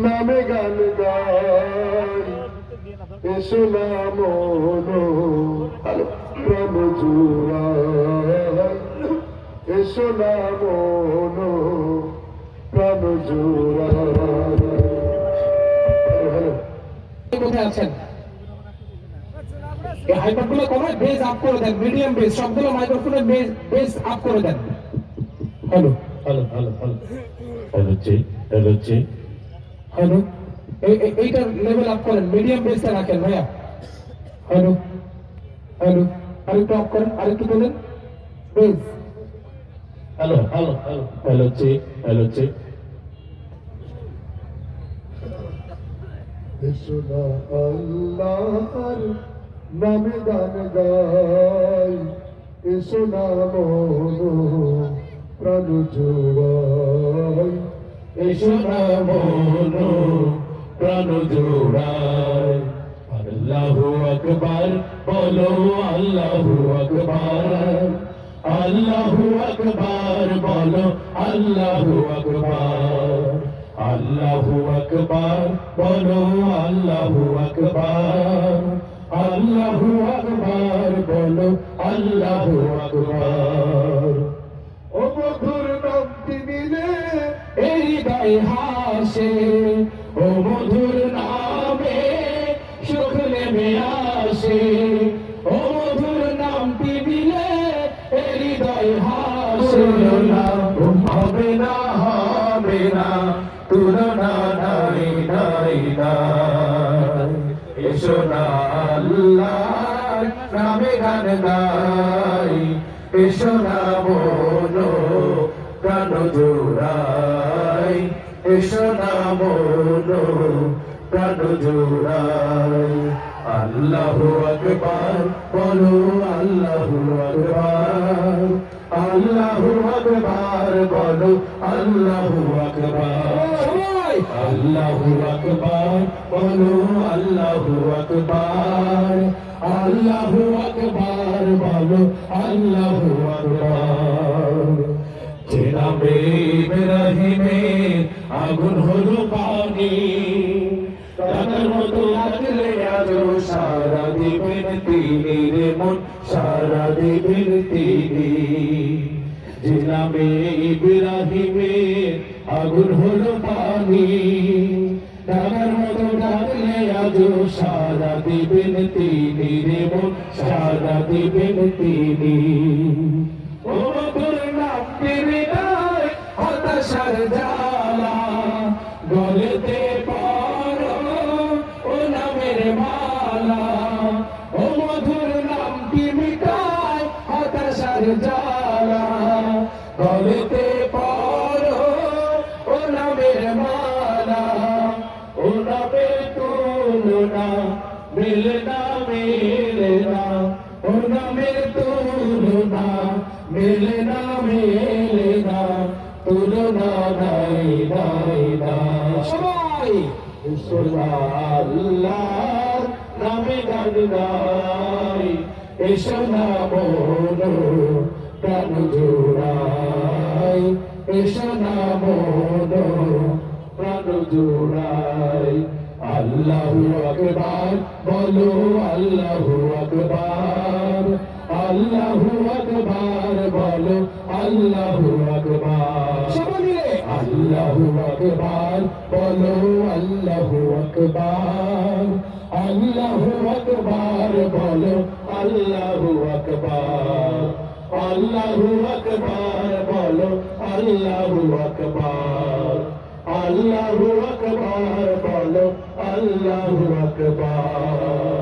নামে গান গাই এসো না মন প্রাণ জুড়াই এসো না মন প্রাণ জুড়াই। কোথায় আছেন? এই হাইপারগুলো কমে বেস আপ করে দেন, মিডিয়াম বেস সবগুলো মাইক্রোফোনের বেস আপ করে দেন। Hello hello hello hello hello জি হ্যালো জি হ্যালো, এইটার লেভেল আপ করেন, মিডিয়াম বেসটা রাখেন ভাইয়া। হ্যালো হ্যালো, আরেকটু আপ করেন, আরেকটু বলেন bass. Hello hello hello hello জি হ্যালো জি এসো না আল্লাহর নামে গান গাই এসো না মন প্রাণ জোড়াই এসো না মন প্রাণ জোড়ায় আল্লাহু আকবার বলো আল্লাহু আকবার আল্লাহু আকবার বলো আল্লাহু আকবার আল্লাহু আকবার বলো আল্লাহু আকবার আল্লাহু আকবার বলো আল্লাহু আকবার। ও মধুর নামটি নিলে এই হৃদয় হাসে, ও মধুর নামে সুখ নেমে আসে, ও মধুর নামটি দিলে এই হৃদয় হাসে। হবে না হবে না তুলনা নাই নাই নাই এসো না আল্লাহর নামে গান গাই এসো না মন প্রাণ জোড়াই এসো না মন প্রাণ জোড়াই আল্লাহু আকবার বলো আল্লাহু আকবার আল্লাহু আকবার বলো আল্লাহু আকবার আল্লাহু আকবার বলো আল্লাহু আকবার আল্লাহু আকবার বলো আল্লাহু আকবার। জেনাবে ইব্রাহিমে আগুন হলো পানি তার মতো লাগলে আজো সারা দিবেন তিনি রে মন সারা দিবেন তিনি। জেনাবে ইব্রাহিমে আগুন হলো পানি তার মতো লাগলে আজো সারা দিবেন তিনি রে মন সারা দিবেন তিনি। ও মধুর নামটি হৃদয় হতাশার জ্বালা গলেতে পড়ো ও নামের মালা, ও মধুর নামটি মিটায় হতাশার জ্বালা গলেতে পড়ো ও নামের মালা, ও নামের তুলনা মেলে না মেলে না, ও নামের তুলনা মেলে না মেলে না তুলনা নাই নাই নাই। সবাই এসো না আল্লাহর নামে গান গাই এসো না মন প্রাণ জোড়াই এসো না মন প্রাণ জোড়াই। আল্লাহু আকবার বলো আল্লাহু আকবার আল্লাহু আকবার বলো আল্লাহু আকবার। আল্লাহু আকবার বলো আল্লাহু আকবার আল্লাহু আকবার বলো আল্লাহু আকবার আল্লাহু আকবার বলো আল্লাহু আকবার আল্লাহু আকবার বলো আল্লাহু আকবার।